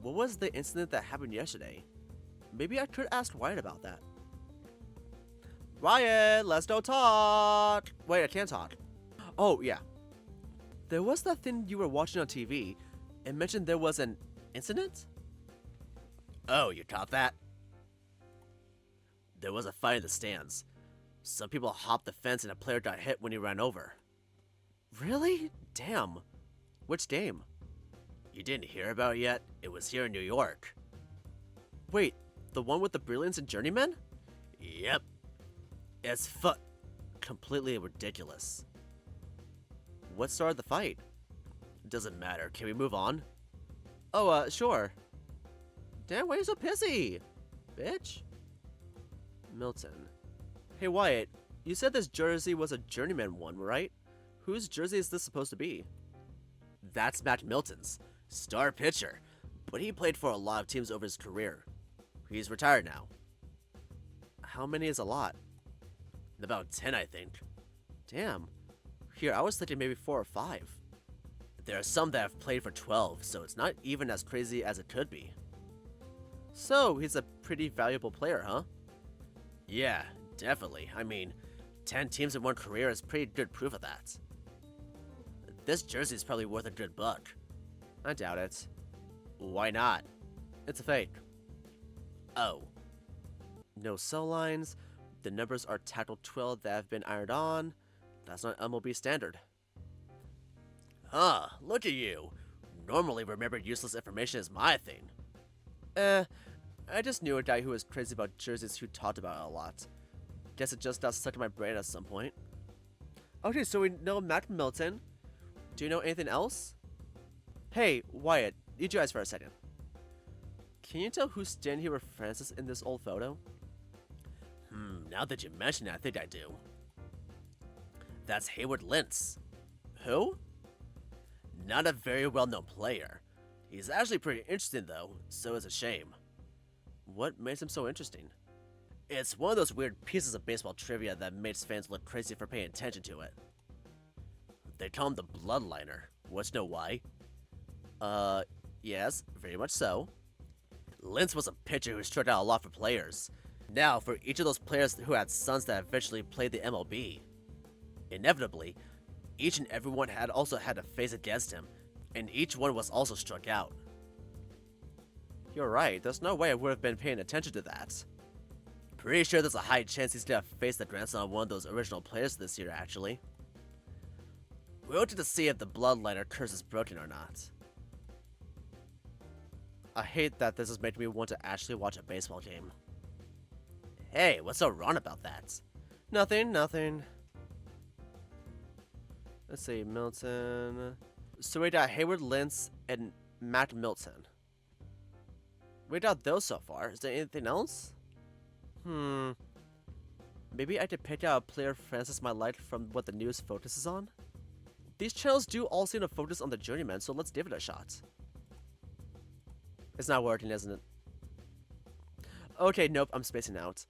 What was the incident that happened yesterday? Maybe I could ask Wyatt about that. Wyatt, let's go talk! Wait, I can't talk. Oh, yeah. There was that thing you were watching on TV. It mentioned there was an incident? Oh, you caught that? There was a fight in the stands. Some people hopped the fence and a player got hit when he ran over. Really? Damn. Which game? You didn't hear about it yet? It was here in New York. Wait, the one with the Brilliants and Journeymen? Yep. It's completely ridiculous. What started the fight? Doesn't matter. Can we move on? Oh, sure. Damn, why are you so pissy? Bitch. Milton. Hey, Wyatt, you said this jersey was a Journeyman one, right? Whose jersey is this supposed to be? That's Matt Milton's. Star pitcher. But he played for a lot of teams over his career. He's retired now. How many is a lot? About 10, I think. Damn. Here, I was thinking maybe 4 or 5. There are some that have played for 12, so it's not even as crazy as it could be. So, he's a pretty valuable player, huh? Yeah, definitely. I mean, 10 teams in one career is pretty good proof of that. This jersey is probably worth a good buck. I doubt it. Why not? It's a fake. Oh. No cell lines. The numbers are tackled 12 that have been ironed on. That's not MLB standard. Huh, look at you. Normally remembering useless information is my thing. I just knew a guy who was crazy about jerseys who talked about it a lot. Guess it just got stuck in my brain at some point. Okay, so we know Matt Milton. Do you know anything else? Hey, Wyatt, need you guys for a second. Can you tell who's standing here with Francis in this old photo? Now that you mention it, I think I do. That's Hayward Lintz. Who? Not a very well-known player. He's actually pretty interesting though, so it's a shame. What makes him so interesting? It's one of those weird pieces of baseball trivia that makes fans look crazy for paying attention to it. They call him the Bloodliner. Want to know why? Yes, very much so. Lintz was a pitcher who struck out a lot for players. Now, for each of those players who had sons that eventually played the MLB, inevitably, each and everyone had also had to face against him, and each one was also struck out. You're right, there's no way I would have been paying attention to that. Pretty sure there's a high chance he's gonna face the grandson of one of those original players this year, actually. We wanted to see if the Bloodliner curse is broken or not. I hate that this is making me want to actually watch a baseball game. Hey, what's so wrong about that? Nothing. Let's see, Milton. So we got Hayward Lintz and Matt Milton. We got those so far. Is there anything else? Maybe I could pick out a player Francis might like from what the news focuses on? These channels do all seem to focus on the Journeyman, so let's give it a shot. It's not working, isn't it? Okay, nope, I'm spacing out.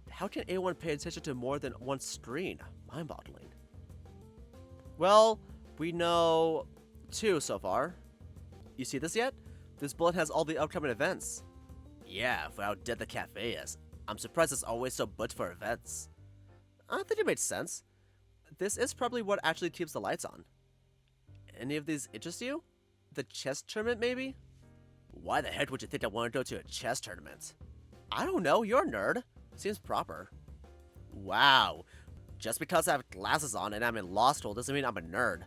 How can anyone pay attention to more than one screen? Mind-boggling. Well, we know 2 so far. You see this yet? This bullet has all the upcoming events. Yeah, for how dead the cafe is. I'm surprised it's always so booked for events. I think it makes sense. This is probably what actually keeps the lights on. Any of these interest you? The chess tournament, maybe? Why the heck would you think I want to go to a chess tournament? I don't know, you're a nerd. Seems proper. Wow. Just because I have glasses on and I'm in law school doesn't mean I'm a nerd.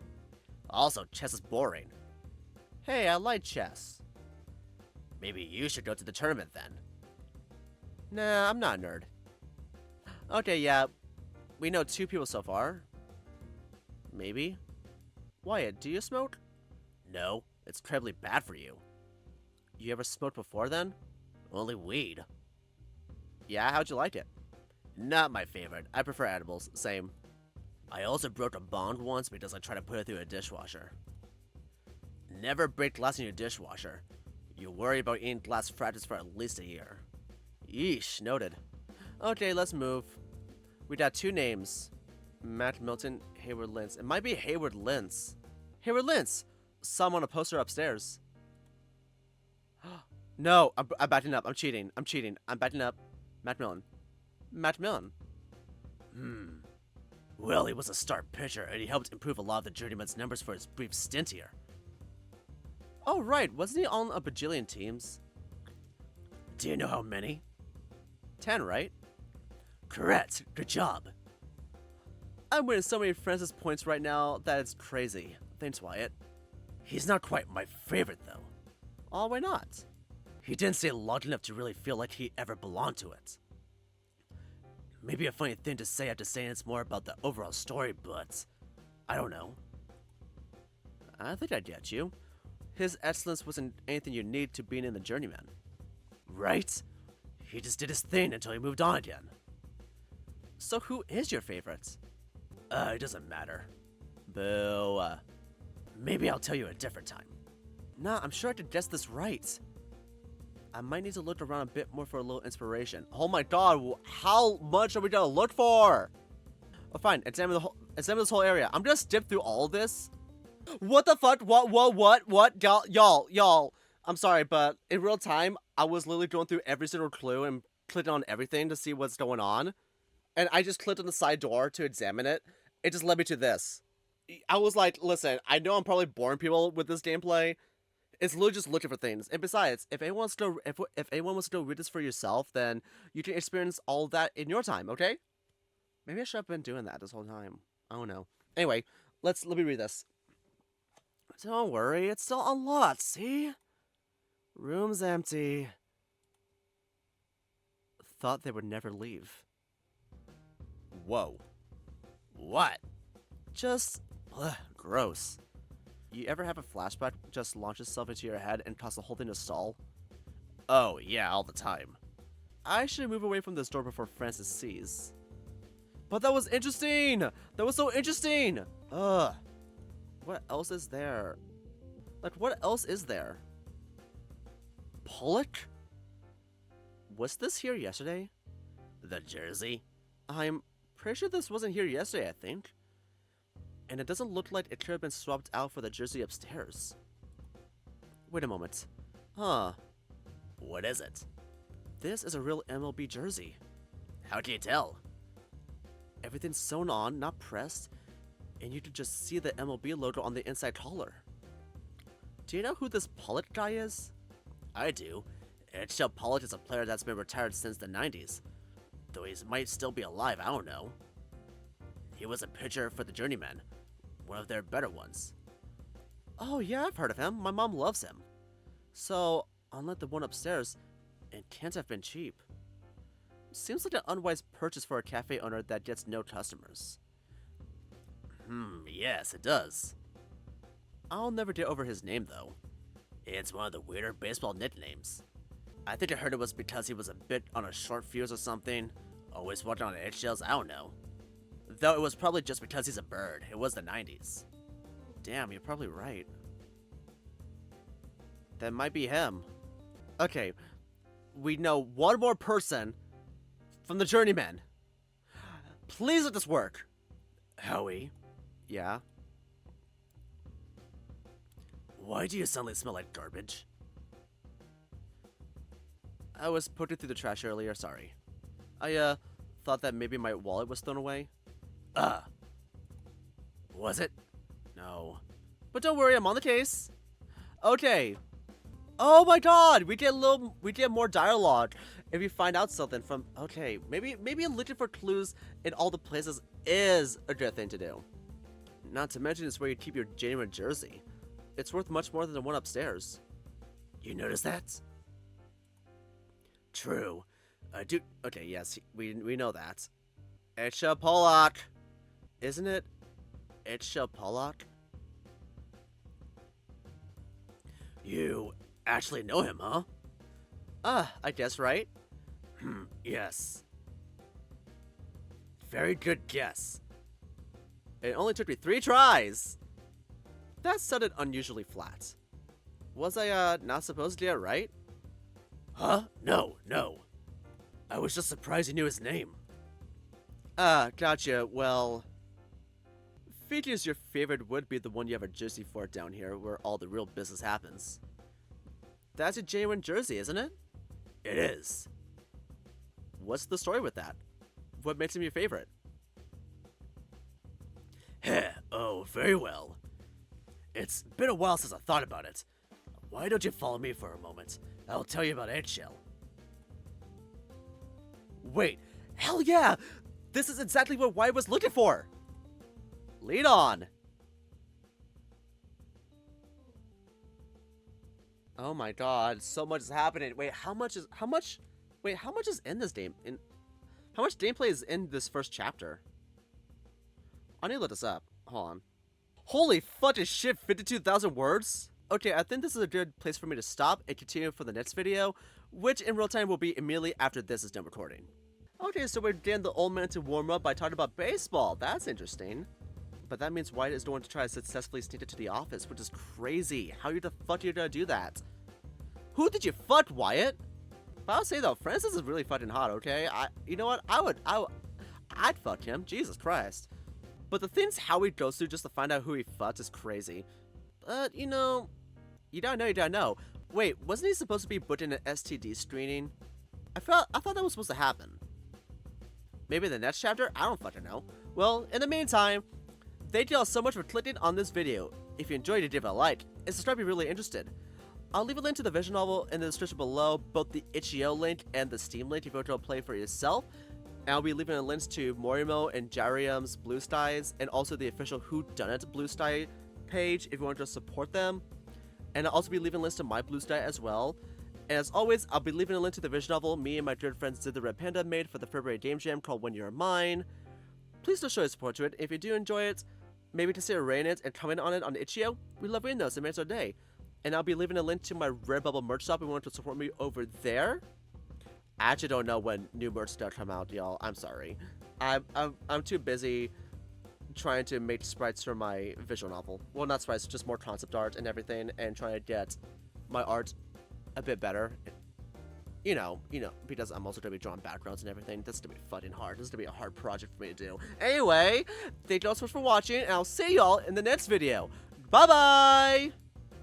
Also, chess is boring. Hey, I like chess. Maybe you should go to the tournament then. Nah, I'm not a nerd. Okay, yeah. We know 2 people so far. Maybe. Wyatt, do you smoke? No, it's incredibly bad for you. You ever smoked before then? Only weed. Yeah, how'd you like it? Not my favorite. I prefer edibles. Same. I also broke a bong once because I tried to put it through a dishwasher. Never break glass in your dishwasher. You worry about eating glass fragments for at least a year. Yeesh, noted. Okay, let's move. We got 2 names. Matt Milton, Hayward Lintz. It might be Hayward Lintz. Hayward Lintz! Some on a poster upstairs. No, I'm backing up. I'm cheating. I'm backing up. Matt Millen. Matt Millen. Well, he was a star pitcher, and he helped improve a lot of the journeyman's numbers for his brief stint here. Oh, right. Wasn't he on a bajillion teams? Do you know how many? 10, right? Correct. Good job. I'm winning so many Francis points right now that it's crazy. Thanks, Wyatt. He's not quite my favorite, though. Oh, why not? He didn't stay long enough to really feel like he ever belonged to it. Maybe a funny thing to say after saying it's more about the overall story, but I don't know. I think I get you. His excellence wasn't anything you need to being in the Journeyman. Right? He just did his thing until he moved on again. So who is your favorite? It doesn't matter. Boo. Maybe I'll tell you a different time. Nah, I'm sure I could guess this right. I might need to look around a bit more for a little inspiration. Oh my god, how much are we gonna look for? Oh, fine, examine this whole area. I'm gonna skip through all of this. What the fuck? What? Y'all. I'm sorry, but in real time, I was literally going through every single clue and clicking on everything to see what's going on. And I just clicked on the side door to examine it. It just led me to this. I was like, listen, I know I'm probably boring people with this gameplay. It's literally just looking for things. And besides, if anyone wants to go read this for yourself, then you can experience all of that in your time, okay? Maybe I should have been doing that this whole time. I don't know. Anyway, let me read this. Don't worry, it's still unlocked, see? Room's empty. Thought they would never leave. Whoa. What? Just, gross. You ever have a flashback just launch itself into your head and cause the whole thing to stall? Oh, yeah, all the time. I should move away from this door before Francis sees. But that was interesting! That was so interesting! Ugh. What else is there? Like, what else is there? Pollock? Was this here yesterday? The jersey? I'm pretty sure this wasn't here yesterday, I think. And it doesn't look like it could have been swapped out for the jersey upstairs. Wait a moment. Huh. What is it? This is a real MLB jersey. How can you tell? Everything's sewn on, not pressed, and you can just see the MLB logo on the inside collar. Do you know who this Pollock guy is? I do. Itchio Pollock is a player that's been retired since the 90s. Though he might still be alive, I don't know. He was a pitcher for the Journeymen, one of their better ones. Oh yeah, I've heard of him. My mom loves him. So, unlike the one upstairs, it can't have been cheap. Seems like an unwise purchase for a cafe owner that gets no customers. Yes, it does. I'll never get over his name, though. It's one of the weirder baseball nicknames. I think I heard it was because he was a bit on a short fuse or something, always walking on eggshells, I don't know. Though it was probably just because he's a bird. It was the 90s. Damn, you're probably right. That might be him. Okay, we know one more person from the Journeymen. Please let this work. Howie. Yeah? Why do you suddenly smell like garbage? I was putting through the trash earlier, sorry. I, thought that maybe my wallet was thrown away. Was it? No. But don't worry, I'm on the case. Okay. Oh my god, we get more dialogue if we find out something from, okay, maybe looking for clues in all the places is a good thing to do. Not to mention it's where you keep your genuine jersey. It's worth much more than the one upstairs. You notice that? True. I do. Okay, yes, we know that. Itchio Pollock. Isn't it? Itchio Pollock? You actually know him, huh? I guess right? Yes. Very good guess. It only took me 3 tries! That sounded unusually flat. Was I, not supposed to get it right? Huh? No. I was just surprised you knew his name. Gotcha. Well, figures your favorite would be the one you have a jersey for down here, where all the real business happens. That's a genuine jersey, isn't it? It is. What's the story with that? What makes him your favorite? Heh, oh, very well. It's been a while since I thought about it. Why don't you follow me for a moment? I'll tell you about Eggshell. Wait, hell yeah! This is exactly what Wyatt was looking for! Lead on! Oh my god, so much is happening. Wait, how much is in this game? How much gameplay is in this first chapter? I need to look this up. Hold on. Holy fucking shit, 52,000 words? Okay, I think this is a good place for me to stop and continue for the next video, which in real time will be immediately after this is done recording. Okay, so we're getting the old man to warm up by talking about baseball. That's interesting. But that means Wyatt is going to try to successfully sneak into the office, which is crazy. How the fuck are you gonna do that? Who did you fuck, Wyatt? But I'll say though, Francis is really fucking hot, okay? You know what? I'd fuck him. Jesus Christ. But the things Howie goes through just to find out who he fucked is crazy. But, you know, you don't know. Wait, wasn't he supposed to be put in an STD screening? I thought that was supposed to happen. Maybe the next chapter? I don't fucking know. Well, in the meantime, thank you all so much for clicking on this video. If you enjoyed it, give it a like, and subscribe if you're really interested. I'll leave a link to the visual novel in the description below, both the itchio link and the Steam link if you want to play for yourself. And I'll be leaving a links to Morimo and Jarium's Blue Skies, and also the official WHODUNNIT Blue Sky page if you want to support them. And I'll also be leaving links to my Blue Sky as well. And as always, I'll be leaving a link to the visual novel me and my good friends Did the Red Panda made for the February Game Jam called When You're Mine. Please do show your support to it. If you do enjoy it, maybe consider rating it and comment on it on itchio. We love reading those, it makes our day. And I'll be leaving a link to my Redbubble merch shop if you want to support me over there. I actually don't know when new merch is gonna come out, y'all. I'm sorry. I'm too busy trying to make sprites for my visual novel. Well, not sprites, just more concept art and everything, and trying to get my art a bit better. You know, because I'm also gonna be drawing backgrounds and everything. This is gonna be fucking hard. This is gonna be a hard project for me to do. Anyway, thank you all so much for watching, and I'll see y'all in the next video. Bye-bye!